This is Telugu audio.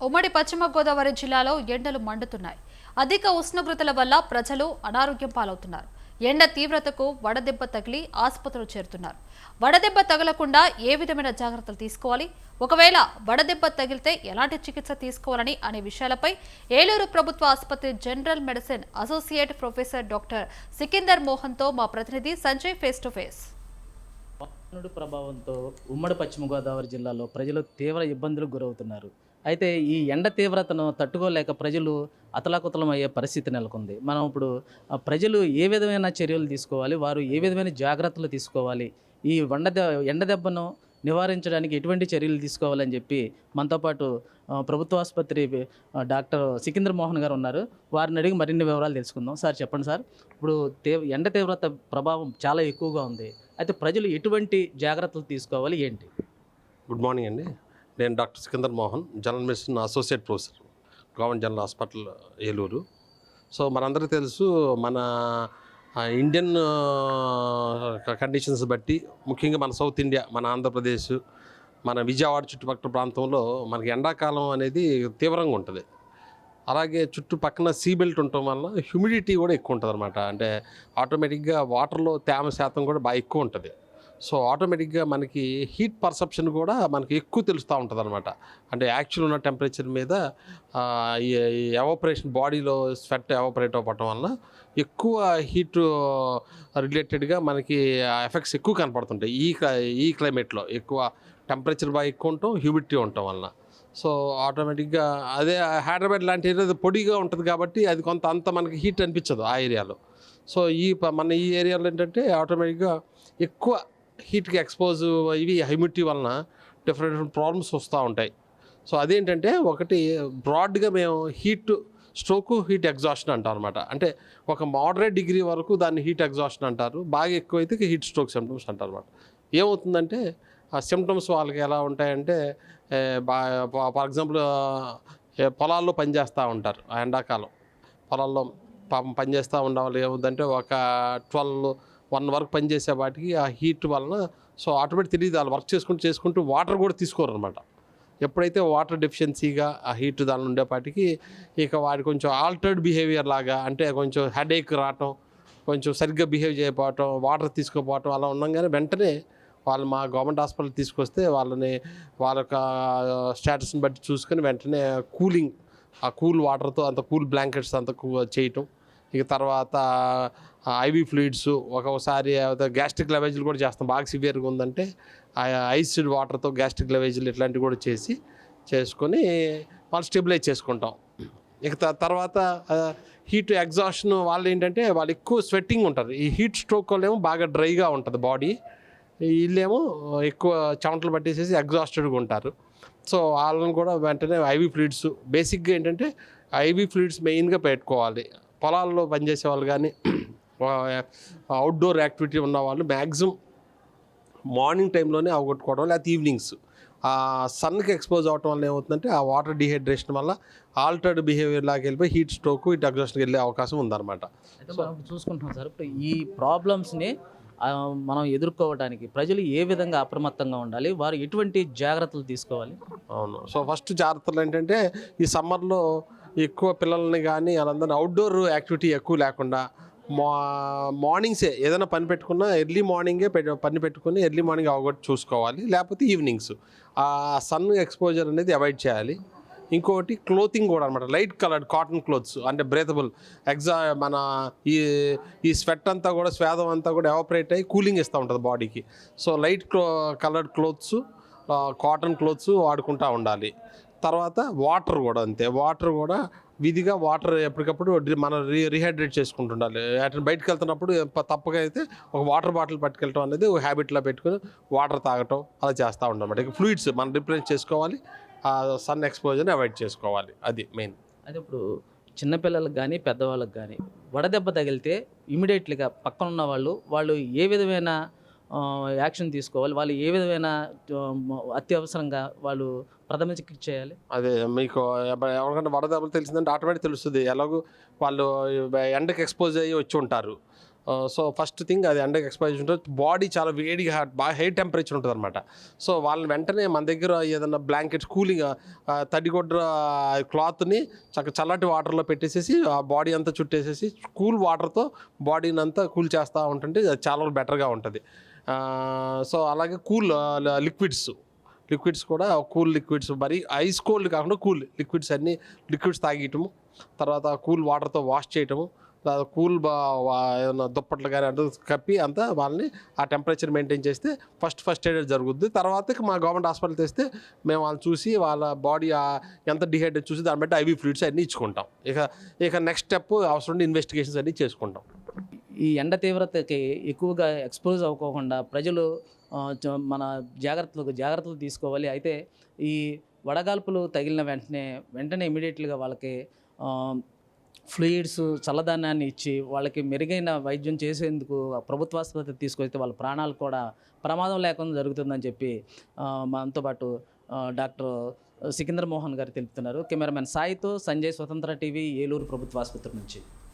ఉమ్మడి పశ్చిమ గోదావరి జిల్లాలో ఎండలు మండుతున్నాయి. అధిక ఉష్ణోగ్రతల వల్ల ప్రజలు అనారోగ్యం పాలవుతున్నారు. ఎండ తీవ్రతకు వడదెబ్బ తగిలి ఆసుపత్రులు చేరుతున్నారు. వడదెబ్బ తగలకుండా ఏ విధమైన జాగ్రత్తలు తీసుకోవాలి, ఒకవేళ వడదెబ్బ తగిలితే ఎలాంటి చికిత్స తీసుకోవాలని అనే విషయాలపై ఏలూరు ప్రభుత్వ ఆసుపత్రి general medicine associate professor doctor Sikandar మోహన్తో మా ప్రతినిధి సంజయ్ ఫేస్ టు ఫేస్. వాతావరణ ప్రభావంతో ఉమ్మడి పశ్చిమ గోదావరి జిల్లాలో ప్రజలు తీవ్ర ఇబ్బందులకు గురవుతున్నారు. అయితే ఈ ఎండ తీవ్రతను తట్టుకోలేక ప్రజలు అతలాకుతలం అయ్యే పరిస్థితి నెలకొంది. మనం ఇప్పుడు ప్రజలు ఏ విధమైన చర్యలు తీసుకోవాలి, వారు ఏ విధమైన జాగ్రత్తలు తీసుకోవాలి, ఈ ఎండ దెబ్బను నివారించడానికి ఎటువంటి చర్యలు తీసుకోవాలని చెప్పి మనతో పాటు ప్రభుత్వ ఆసుపత్రి డాక్టర్ సికింద్ర మోహన్ గారు ఉన్నారు. వారిని అడిగి మరిన్ని వివరాలు తెలుసుకుందాం. సార్ చెప్పండి సార్, ఇప్పుడు ఎండ తీవ్రత ప్రభావం చాలా ఎక్కువగా ఉంది. అయితే ప్రజలు ఎటువంటి జాగ్రత్తలు తీసుకోవాలి ఏంటి? గుడ్ మార్నింగ్ అండి. నేను doctor Sikandar Mohan, general medicine associate professor, government general hospital Eluru. So మనందరికీ తెలుసు, మన ఇండియన్ కండిషన్స్ బట్టి ముఖ్యంగా మన సౌత్ ఇండియా, మన ఆంధ్రప్రదేశ్, మన విజయవాడ చుట్టుపక్కల ప్రాంతంలో మనకి ఎండాకాలం అనేది తీవ్రంగా ఉంటుంది. అలాగే చుట్టుపక్కన సీ బెల్ట్ ఉండటం వల్ల హ్యూమిడిటీ కూడా ఎక్కువ ఉంటుంది అనమాట. అంటే ఆటోమేటిక్గా వాటర్లో తేమ శాతం కూడా బాగా ఎక్కువ ఉంటుంది. సో ఆటోమేటిక్గా మనకి హీట్ పర్సెప్షన్ కూడా మనకి ఎక్కువ తెలుస్తూ ఉంటుంది అనమాట. అంటే యాక్చువల్ ఉన్న టెంపరేచర్ మీద ఈ ఎవాపరేషన్, బాడీలో స్వెట్ ఎవాపరేట్ అవ్వటం వల్ల ఎక్కువ హీట్ రిలేటెడ్గా మనకి ఎఫెక్ట్స్ ఎక్కువ కనపడుతుంటాయి. ఈ క్లైమేట్లో ఎక్కువ టెంపరేచర్ బాగా ఎక్కువ ఉండటం, హ్యూమిడిటీ ఉండటం వలన. సో ఆటోమేటిక్గా అదే హైదరాబాద్ లాంటి ఏరియా పొడిగా ఉంటుంది కాబట్టి అది కొంత అంత మనకి హీట్ అనిపించదు ఆ ఏరియాలో. సో మన ఈ ఏరియాలో ఏంటంటే ఆటోమేటిక్గా ఎక్కువ హీట్కి ఎక్స్పోజ్ ఇవి హ్యూమిడిటీ వలన డిఫరెంట్ ప్రాబ్లమ్స్ వస్తూ ఉంటాయి. సో అదేంటంటే ఒకటి బ్రాడ్గా మేము హీట్ స్ట్రోక్, హీట్ ఎగ్జాషన్ అంటాం అనమాట. అంటే ఒక మోడరేట్ డిగ్రీ వరకు దాన్ని హీట్ ఎగ్జాషన్ అంటారు, బాగా ఎక్కువైతే హీట్ స్ట్రోక్ సిమ్టమ్స్ అంటారు అనమాట. ఏమవుతుందంటే ఆ సిమ్టమ్స్ వాళ్ళకి ఎలా ఉంటాయంటే, ఫర్ ఎగ్జాంపుల్ పొలాల్లో పనిచేస్తూ ఉంటారు. ఆ ఎండాకాలం పొలాల్లో పాపం పనిచేస్తూ ఉండే వాళ్ళు ఏముందంటే ఒక 1 వరకు పనిచేసే వాటికి ఆ హీట్ వలన సో ఆటోమేటిక్ తెలియదు, వాళ్ళు వర్క్ చేసుకుంటూ వాటర్ కూడా తీసుకోరు అనమాట. ఎప్పుడైతే వాటర్ డెఫిషియన్సీగా ఆ హీట్ దాని ఉండేపాటికి ఇక వాడి కొంచెం ఆల్టర్డ్ బిహేవియర్ లాగా, అంటే కొంచెం హెడేక్ రావటం, కొంచెం సరిగ్గా బిహేవ్ చేయకపోవటం, వాటర్ తీసుకోపోవటం అలా ఉండగానే వెంటనే వాళ్ళు మా గవర్నమెంట్ హాస్పిటల్ తీసుకొస్తే వాళ్ళని వాళ్ళ యొక్క స్టేటస్ని బట్టి చూసుకొని వెంటనే కూలింగ్, ఆ కూల్ వాటర్తో అంత కూల్ బ్లాంకెట్స్ అంత చేయటం. ఇక తర్వాత ఐవీ ఫ్లూయిడ్స్, ఒక్కొక్కసారి గ్యాస్ట్రిక్ లవేజ్లు కూడా చేస్తాం. బాగా సివియర్గా ఉందంటే ఐస్డ్ వాటర్తో గ్యాస్ట్రిక్ లవేజ్లు ఇట్లాంటివి కూడా చేసుకొని వాళ్ళు స్టెబిలైజ్ చేసుకుంటాం. ఇక తర్వాత హీట్ ఎగ్జాషన్ వాళ్ళు ఏంటంటే వాళ్ళు ఎక్కువ స్వెట్టింగ్ ఉంటుంది. ఈ హీట్ స్ట్రోక్ వల్ల ఏమో బాగా డ్రైగా ఉంటుంది బాడీ, వీళ్ళేమో ఎక్కువ చెమటలు పట్టేసేసి ఎగ్జాస్టెడ్గా ఉంటారు. సో వాళ్ళని కూడా వెంటనే ఐవీ ఫ్లూయిడ్స్, బేసిక్గా ఏంటంటే ఐవీ ఫ్లూయిడ్స్ మెయిన్గా పెట్టుకోవాలి. పొలాల్లో పనిచేసే వాళ్ళు కానీ అవుట్డోర్ యాక్టివిటీ ఉన్న వాళ్ళు మ్యాక్సిమం మార్నింగ్ టైంలోనే అవగొట్టుకోవడం, లేకపోతే ఈవినింగ్స్ ఆ సన్కి ఎక్స్పోజ్ అవ్వటం వల్ల ఏమవుతుందంటే ఆ వాటర్ డిహైడ్రేషన్ వల్ల ఆల్టర్డ్ బిహేవియర్ లాగా వెళ్ళిపోయి హీట్ స్ట్రోక్, హీట్ ఎగ్జాస్ట్కి వెళ్ళే అవకాశం ఉందన్నమాట. అయితే మనం చూసుకుంటున్నాం సార్, ఇప్పుడు ఈ ప్రాబ్లమ్స్ని మనం ఎదుర్కోవడానికి ప్రజలు ఏ విధంగా అప్రమత్తంగా ఉండాలి, వారు ఎటువంటి జాగ్రత్తలు తీసుకోవాలి? అవును. సో ఫస్ట్ జాగ్రత్తలు ఏంటంటే ఈ సమ్మర్లో ఎక్కువ పిల్లల్ని కానీ వాళ్ళందరినీ అవుట్డోర్ యాక్టివిటీ ఎక్కువ లేకుండా మార్నింగ్సే ఏదైనా పని పెట్టుకున్నా ఎర్లీ మార్నింగే పని పెట్టుకుని ఎర్లీ మార్నింగ్ అవగొట్టి చూసుకోవాలి, లేకపోతే ఈవినింగ్స్ ఆ సన్ ఎక్స్పోజర్ అనేది అవాయిడ్ చేయాలి. ఇంకొకటి క్లోతింగ్ కూడా అనమాట, లైట్ కలర్డ్ కాటన్ క్లోత్స్, అంటే బ్రేతబుల్ మన ఈ స్వెట్ అంతా కూడా, స్వేదం అంతా కూడా ఎవాపరేట్ అయ్యి కూలింగ్ ఇస్తూ ఉంటుంది బాడీకి. So light coloured clothes, cotton clothes వాడుకుంటూ ఉండాలి. తర్వాత వాటర్ కూడా అంతే, వాటర్ కూడా విధిగా వాటర్ ఎప్పటికప్పుడు మనం రీహైడ్రేట్ చేసుకుంటుండాలి. బయటకు వెళ్తున్నప్పుడు తప్పగా అయితే ఒక వాటర్ బాటిల్ పట్టుకెళ్ళటం అనేది ఒక హ్యాబిట్లో పెట్టుకుని వాటర్ తాగటం అలా చేస్తూ ఉండమాట. ఇక ఫ్లూయిడ్స్ మనం రిప్లేస్ చేసుకోవాలి, ఆ సన్ ఎక్స్పోజర్ని అవాయిడ్ చేసుకోవాలి, అది మెయిన్. అయితే ఇప్పుడు చిన్నపిల్లలకు కానీ పెద్దవాళ్ళకి కానీ వడదెబ్బ తగిలితే ఇమీడియట్లీగా పక్కన ఉన్న వాళ్ళు ఏ విధమైన యాక్షన్ తీసుకోవాలి, వాళ్ళు ఏ విధమైన అత్యవసరంగా వాళ్ళు ప్రథమ చికిత్స చేయాలి? అదే మీకు ఎవరికైనా వడదెబ్బలు తెలిసిందంటే ఆటోమేటిక్ తెలుస్తుంది. ఎలాగో వాళ్ళు ఎండకి ఎక్స్పోజ్ అయ్యి వచ్చి ఉంటారు. సో ఫస్ట్ థింగ్ అది ఎండకి ఎక్స్పోజ్ ఉంటుంది, బాడీ చాలా వేడిగా బాగా హై టెంపరేచర్ ఉంటుంది అనమాట. సో వాళ్ళని వెంటనే మన దగ్గర ఏదైనా బ్లాంకెట్స్ కూలింగ్ తడిగొడ్డ క్లాత్ని చల్లటి వాటర్లో పెట్టేసేసి ఆ బాడీ అంతా చుట్టేసేసి కూల్ వాటర్తో బాడీని అంతా కూల్ చేస్తూ ఉంటుంటే అది చాలా బెటర్గా ఉంటుంది. సో అలాగే కూల్ లిక్విడ్స్ కూడా కూల్ లిక్విడ్స్, మరీ ఐస్ కోల్డ్ కాకుండా కూల్ లిక్విడ్స్ అన్నీ లిక్విడ్స్ తాగేయటము, తర్వాత కూల్ వాటర్తో వాష్ చేయటము, కూల్ ఏదైనా దుప్పట్లు కానీ అంటే కప్పి అంతా వాళ్ళని ఆ టెంపరేచర్ మెయింటైన్ చేస్తే ఫస్ట్ ఎయిడ్ జరుగుద్ది. తర్వాత మా గవర్నమెంట్ హాస్పిటల్ తెస్తే మేము వాళ్ళని చూసి వాళ్ళ బాడీ ఎంత డిహైడ్రేట్ చూసి దాన్ని బట్టి ఐవీ ఫ్లూయిడ్స్ అన్నీ ఇచ్చుకుంటాం. ఇక నెక్స్ట్ స్టెప్ అవసరం ఇన్వెస్టిగేషన్స్ అన్నీ చేసుకుంటాం. ఈ ఎండ తీవ్రతకి ఎక్కువగా ఎక్స్పోజ్ అవ్వకోకుండా ప్రజలు మన జాగ్రత్తలు తీసుకోవాలి. అయితే ఈ వడగాల్పులు తగిలిన వెంటనే ఇమీడియట్గా వాళ్ళకి ఫ్లూయిడ్స్, చల్లదనాన్ని ఇచ్చి వాళ్ళకి మెరుగైన వైద్యం చేసేందుకు ప్రభుత్వ ఆసుపత్రికి తీసుకొస్తే వాళ్ళ ప్రాణాలు కూడా ప్రమాదం లేకుండా జరుగుతుందని చెప్పి మనతో పాటు డాక్టర్ సికిందర్ మోహన్ గారు తెలుపుతున్నారు. కెమెరామెన్ సాయితో సంజయ్, స్వతంత్ర టీవీ, ఏలూరు ప్రభుత్వ ఆసుపత్రి నుంచి.